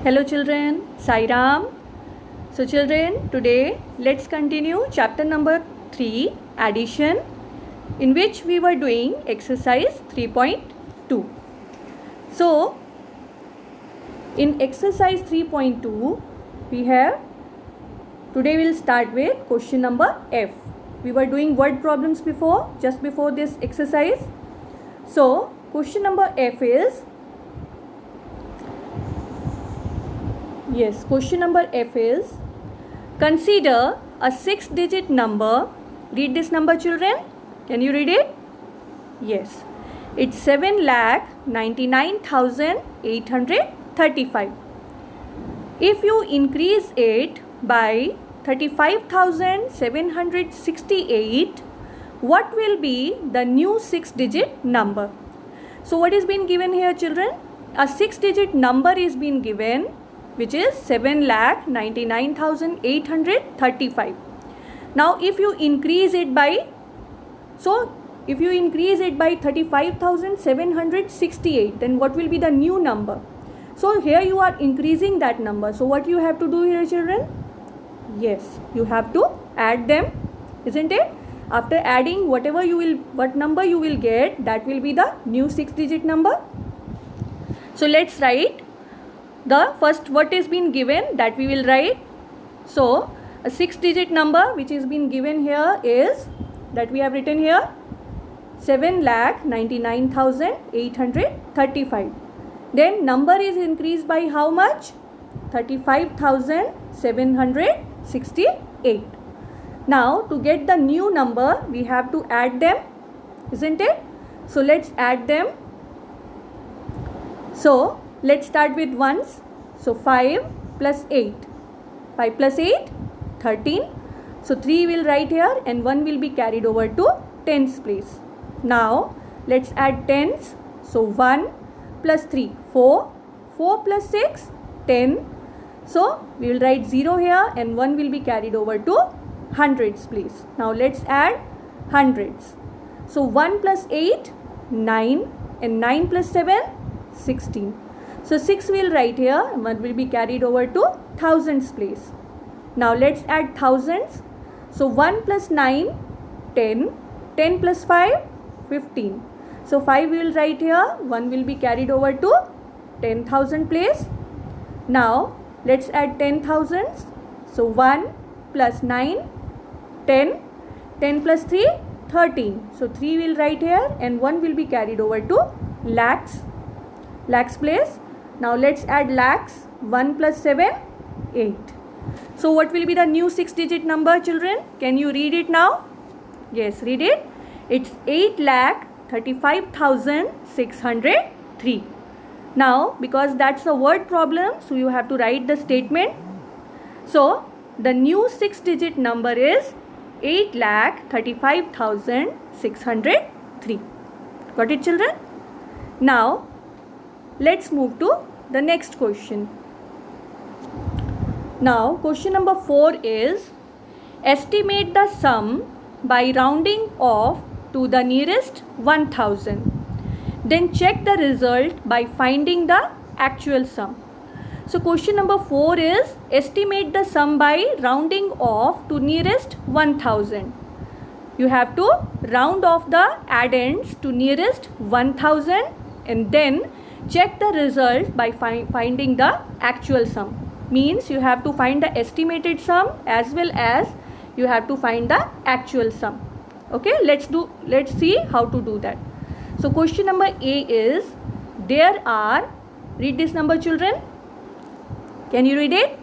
Hello children, Sai Ram. So children, today let's continue chapter number 3, addition, in which we were doing exercise 3.2. So in exercise 3.2, today we'll start with question number F. We were doing word problems just before this exercise. So question number F is, question number F is, consider a 6-digit number. Read this number, children. Can you read it? Yes. It's 7,99,835. If you increase it by 35,768, what will be the new 6-digit number? So what is being given here, children? A 6-digit number is being given, which is 7,99,835. Now if you increase it by 35,768, then what will be the new number? So here you are increasing that number. So what you have to do here, children? Yes, you have to add them, isn't it? After adding what number you will get, that will be the new 6-digit number. So let's write the first what is being given, that we will write. So a 6-digit number which is being given here is, that we have written here, 7,99,835. Then number is increased by how much? 35,768. Now to get the new number, we have to add them, isn't it? So let's add them. So let's start with ones. So 5 plus 8. 5 plus 8, 13. So 3 will write here and 1 will be carried over to tens place. Now let's add tens. So 1 plus 3, 4. 4 plus 6, 10. So we will write 0 here and 1 will be carried over to hundreds place. Now let's add hundreds. So 1 plus 8, 9, and 9 plus 7, 16. So 6 will write here and 1 will be carried over to thousands place. Now let's add thousands. So 1 plus 9, 10. 10 plus 5, 15. So 5 will write here, 1 will be carried over to 10,000 place. Now let's add 10,000s. So 1 plus 9, 10. 10 plus 3, 13. So 3 will write here and 1 will be carried over to lakhs. Lakhs place. Now let's add lakhs. 1 plus 7, 8. So what will be the new 6-digit number, children? Can you read it now? Yes, read it. It's 8,35,603. Now because that's a word problem, so you have to write the statement. So the new 6-digit number is 8,35,603. Got it, children? Now let's move to the next question. Now question number 4 is, estimate the sum by rounding off to the nearest 1000. Then check the result by finding the actual sum. So question number 4 is, estimate the sum by rounding off to nearest 1000. You have to round off the addends to nearest 1000 and then check the result by finding the actual sum. Means you have to find the estimated sum as well as you have to find the actual sum. Okay, let's see how to do that. So question number A is, there are, read this number, children. Can you read it?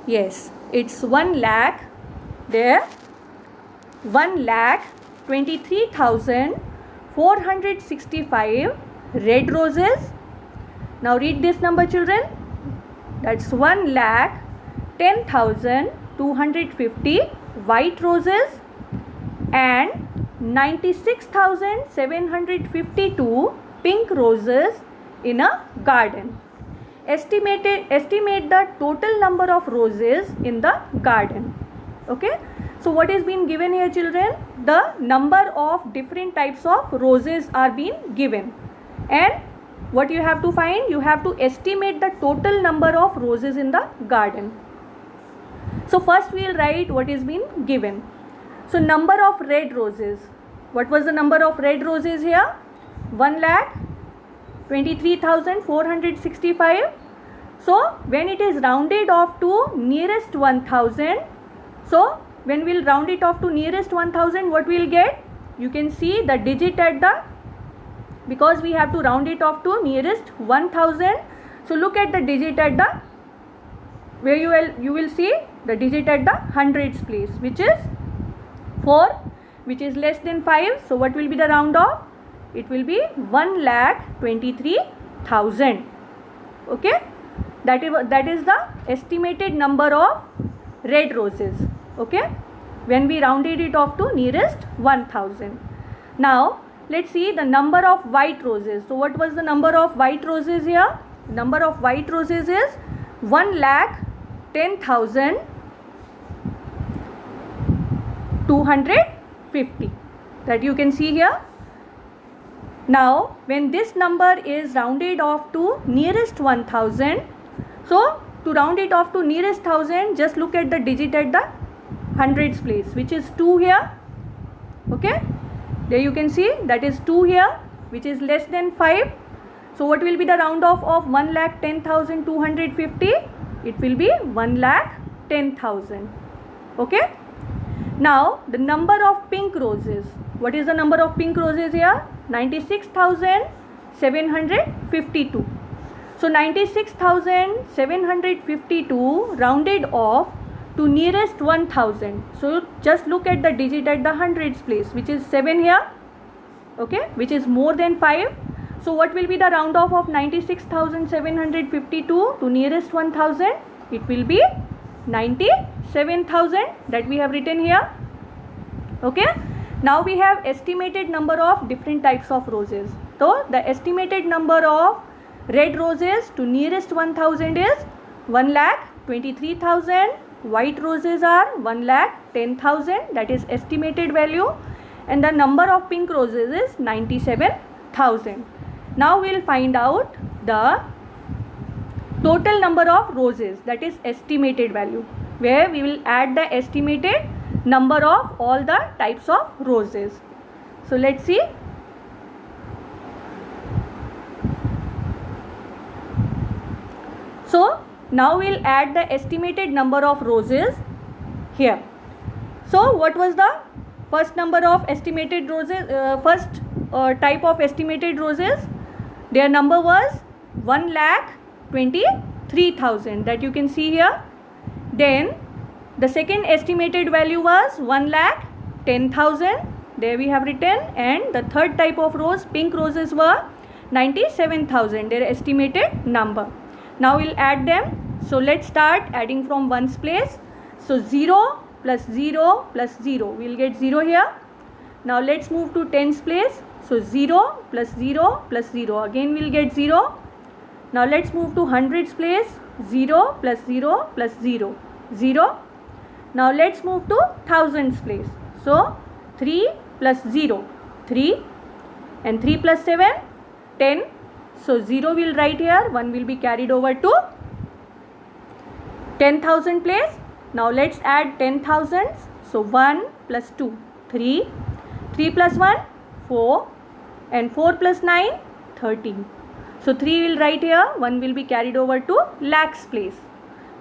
Yes, it's 1 lakh. There, 1,23,465 red roses. Now read this number, children. That's 1,10,250 white roses and 96,752 pink roses in a garden. Estimate the total number of roses in the garden. Okay. So what is being given here, children? The number of different types of roses are being given, and what you have to find? You have to estimate the total number of roses in the garden. So first we will write what is been given. So number of red roses. What was the number of red roses here? 1,23,465. So when it is rounded off to nearest 1000, so when we will round it off to nearest 1000, what we will get? You can see the digit at the, because we have to round it off to nearest 1000. So look at the digit at the, where you will see the digit at the hundreds place, which is 4, which is less than 5. So what will be the round off? It will be 1,23,000. Okay, that is the estimated number of red roses. Okay, when we rounded it off to nearest 1000. Now let's see the number of white roses. So what was the number of white roses here? Number of white roses is 1,10,250, that you can see here. Now when this number is rounded off to nearest 1000, so to round it off to nearest 1000, just look at the digit at the hundreds place, which is 2 here. Okay, there you can see that is 2 here, which is less than 5. So what will be the round off of 1,10,250? It will be 1,10,000. Okay, now the number of pink roses. What is the number of pink roses here? 96,752. So 96,752 rounded off to nearest 1000. So just look at the digit at the hundreds place, which is 7 here. Okay, which is more than 5. So what will be the round off of 96,752 to nearest 1000? It will be 97,000, that we have written here. Okay, now we have estimated number of different types of roses. So the estimated number of red roses to nearest 1000 is 1,23,000. White roses are 1,10,000, that is estimated value, and the number of pink roses is 97,000. Now we will find out the total number of roses, that is estimated value, where we will add the estimated number of all the types of roses. So let's see. So now we will add the estimated number of roses here. So what was the first number of estimated roses, first type of estimated roses? Their number was 1,23,000, that you can see here. Then the second estimated value was 1,10,000, there we have written, and the third type of rose, pink roses, were 97,000, their estimated number. Now we'll add them. So let's start adding from ones place. So 0 plus 0 plus 0, we'll get 0 here. Now let's move to tens place. So 0 plus 0 plus 0, again we'll get 0. Now let's move to hundreds place. 0 plus 0 plus 0, 0. Now let's move to thousands place. So 3 plus 0, 3, and 3 plus 7, 10. So 0 will write here, 1 will be carried over to 10,000 place. Now let's add 10,000s. So 1 plus 2, 3, 3 plus 1, 4, and 4 plus 9, 13. So 3 will write here, 1 will be carried over to lakhs place.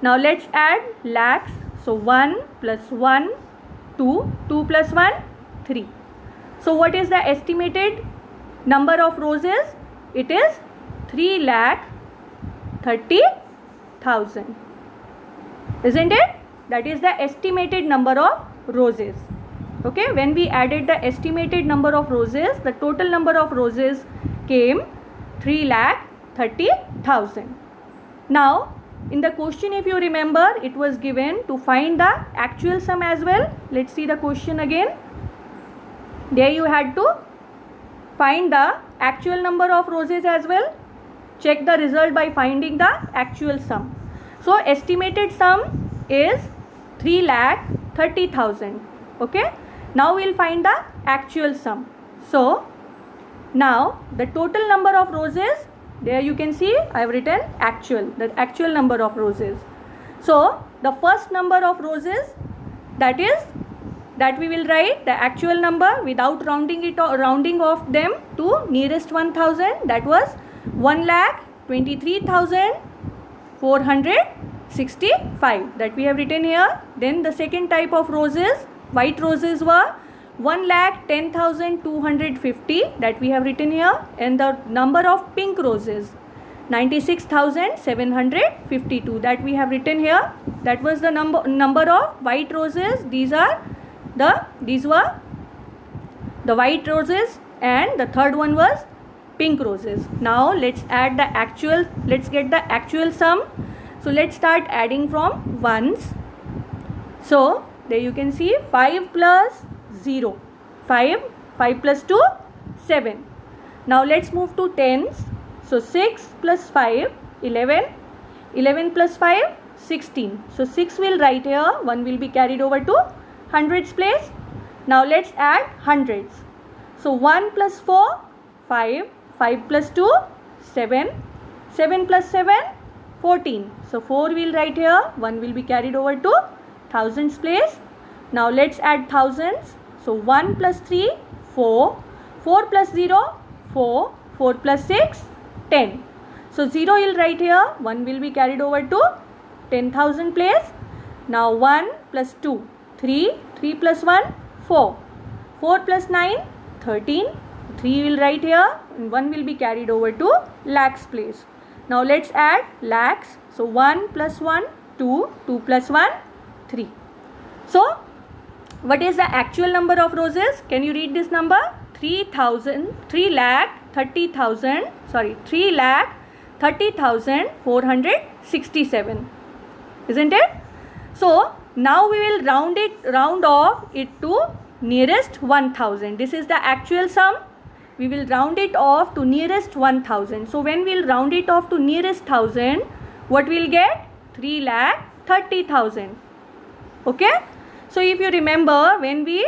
Now let's add lakhs. So 1 plus 1, 2, 2 plus 1, 3. So what is the estimated number of roses? It is 3,30,000. Isn't it? That is the estimated number of roses. Okay, when we added the estimated number of roses, the total number of roses came 3,30,000. Now in the question, if you remember, it was given to find the actual sum as well. Let's see the question again. There you had to find the actual number of roses as well. Check the result by finding the actual sum. So estimated sum is 3,30,000. Okay, now we'll find the actual sum. So now the total number of roses There you can see I have written the actual number of roses. So the first number of roses, that we will write the actual number without rounding off them to nearest 1000. That was 1,23,465 that we have written here. Then the second type of roses, white roses, were 1,10,250 that we have written here, and the number of pink roses 96,752 that we have written here. That was the number of white roses. These were the white roses, and the third one was pink roses. Now let's get the actual sum. So let's start adding from ones. So there you can see 5 plus 0, 5 plus 2, 7. Now let's move to tens. So 6 plus 5, 11, 11 plus 5, 16. So 6 will write here, 1 will be carried over to hundreds place. Now let's add hundreds. So 1 plus 4, 5, 5 plus 2, 7, 7 plus 7, 14. So 4 will write here, 1 will be carried over to thousands place. Now let's add thousands. So 1 plus 3, 4, 4 plus 0, 4, 4 plus 6, 10. So 0 will write here, 1 will be carried over to 10,000 place. Now 1 plus 2, 3, 3 plus 1, 4, 4 plus 9, 13. 3 will write here, and 1 will be carried over to lakhs place. Now let's add lakhs. So 1 plus 1, 2, 2 plus 1, 3. So what is the actual number of roses? Can you read this number? 3,30,467, isn't it? So now we will round off it to nearest 1000. This is the actual sum. We will round it off to nearest 1000. So when we will round it off to nearest 1000, what we will get? 3,30,000. Okay. So if you remember, when we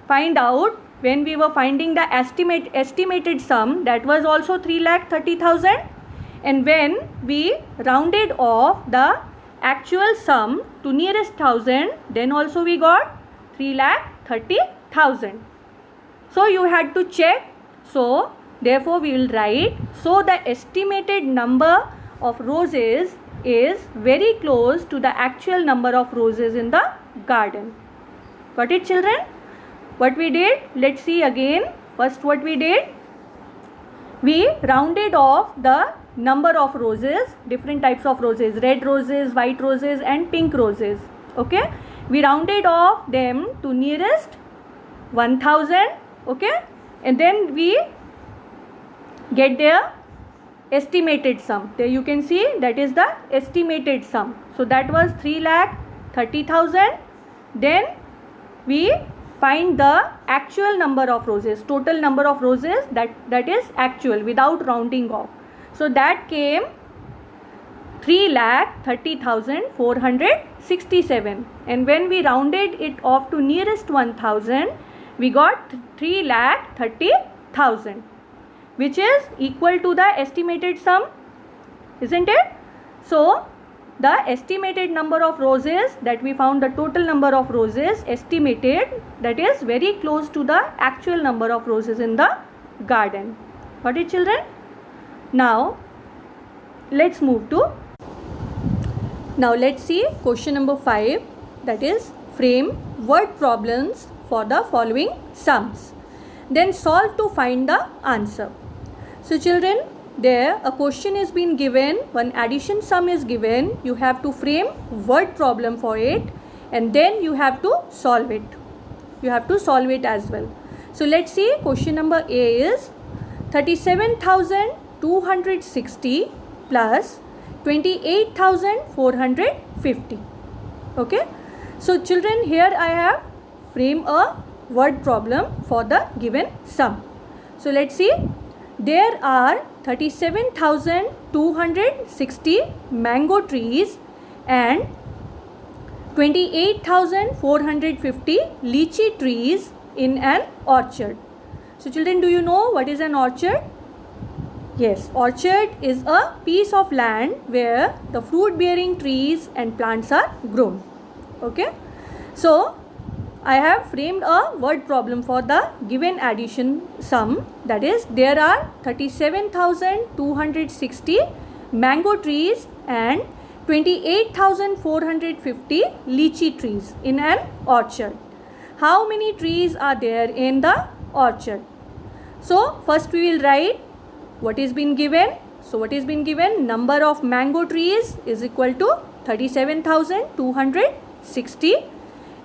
were finding the estimated sum, that was also 3,30,000, and when we rounded off the actual sum to nearest 1000, then also we got 3,30,000. So you had to check. So therefore we will write, so the estimated number of roses is very close to the actual number of roses in the garden. Got it, children? What we did? Let's see again. First, what we did? We rounded off the number of roses, different types of roses, red roses, white roses, and pink roses. Okay? We rounded off them to nearest 1000. Okay? And then we get their estimated sum. There you can see that is the estimated sum. So that was 3,30,000. Then we find the actual number of roses, total number of roses, that is actual without rounding off. So that came 3,30,467, and when we rounded it off to nearest 1000, we got 3,30,000, which is equal to the estimated sum, isn't it? So the estimated number of roses that we found, the total number of roses estimated, that is very close to the actual number of roses in the garden. Got it, children? Now let's see question number 5, that is frame word problems for the following sums, then solve to find the answer. So children, there a question is being given, one addition sum is given, you have to frame word problem for it, and then you have to solve it. You have to solve it as well. So let's see, question number A is 37,260 plus 28,450. Okay. So children, here I have frame a word problem for the given sum. So let's see, there are 37,260 mango trees and 28,450 lychee trees in an orchard. So children, do you know what is an orchard? Yes, orchard is a piece of land where the fruit bearing trees and plants are grown. Okay. So, I have framed a word problem for the given addition sum, that is there are 37,260 mango trees and 28,450 lychee trees in an orchard. How many trees are there in the orchard? So first we will write what is been given. So what is been given? Number of mango trees is equal to 37,260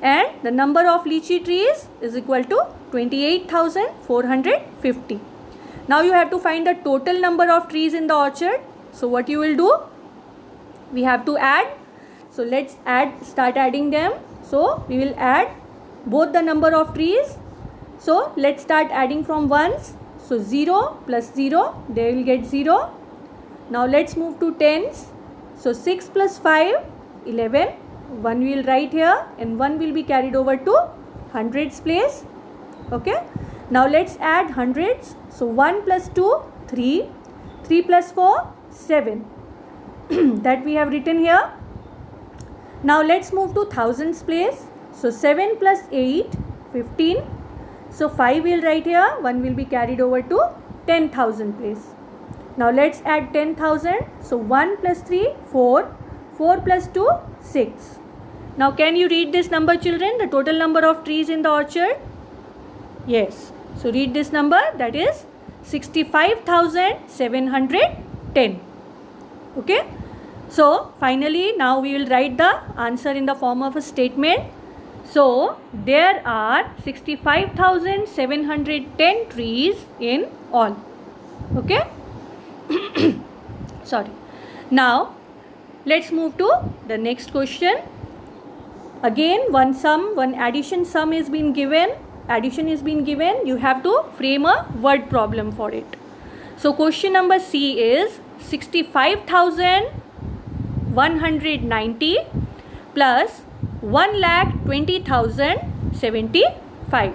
and the number of lychee trees is equal to 28,450. Now you have to find the total number of trees in the orchard. So what you will do? We have to add. So let's start adding them. So we will add both the number of trees. So let's start adding from ones. So 0 plus 0, they will get 0. Now let's move to tens. So 6 plus 5, 11. 1 we will write here and 1 will be carried over to hundreds place. Okay. Now let's add hundreds. So 1 plus 2, 3. 3 plus 4, 7. That we have written here. Now let's move to thousands place. So 7 plus 8, 15. So 5 we will write here. 1 will be carried over to 10,000 place. Now let's add 10,000. So 1 plus 3, 4. 4 plus 2, 6. Now can you read this number, children? The total number of trees in the orchard? Yes. So read this number, that is 65,710. Okay. So finally now we will write the answer in the form of a statement. So there are 65,710 trees in all. Okay. Sorry. Now let's move to the next question. Again one addition sum is been given. Addition is been given. You have to frame a word problem for it. So question number C is 65,190 plus 1,20,075.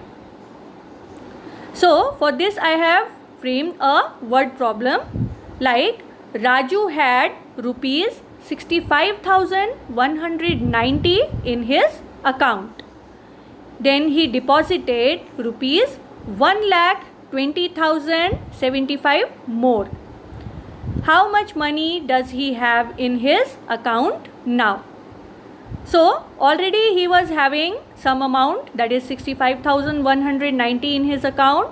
So for this I have framed a word problem like Raju had rupees 65,190 in his account. Then he deposited rupees 1,20,075 more. How much money does he have in his account now? So already he was having some amount, that is 65,190 in his account.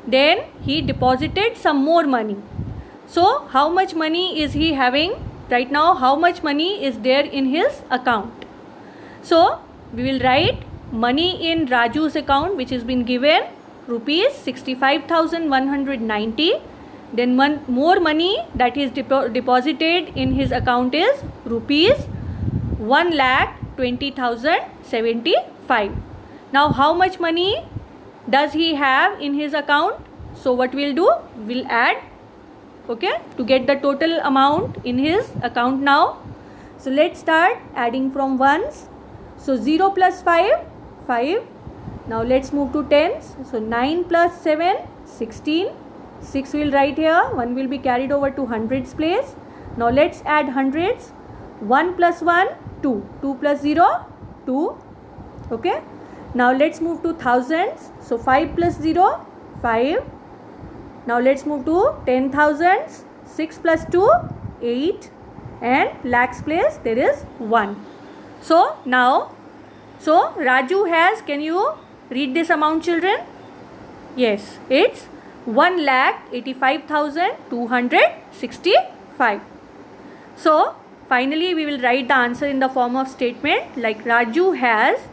Then he deposited some more money. So how much money is he having right now? How much money is there in his account? So we will write money in Raju's account, which has been given rupees 65,190. Then one more money that is deposited in his account is rupees 1,20,075. Now how much money does he have in his account? So what we'll do? We'll add, okay, to get the total amount in his account now. So let's start adding from ones. So 0 plus 5, 5. Now let's move to tens. So 9 plus 7, 16. 6 will write here. 1 will be carried over to hundreds place. Now let's add hundreds. 1 plus 1, 2. 2 plus 0, 2. Okay. Now let's move to thousands. So 5 plus 0, 5. Now let's move to 10,000s. 6 plus 2, 8. And lakhs place there is 1. So now, so Raju has, can you read this amount, children? Yes, it's 1,85,265. So finally we will write the answer in the form of statement like Raju has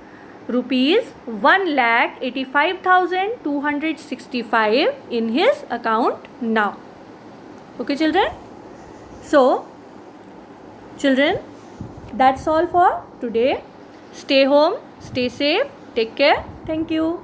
rupees 1,85,265 in his account now. Okay, children? So children, that's all for today. Stay home, stay safe, take care. Thank you.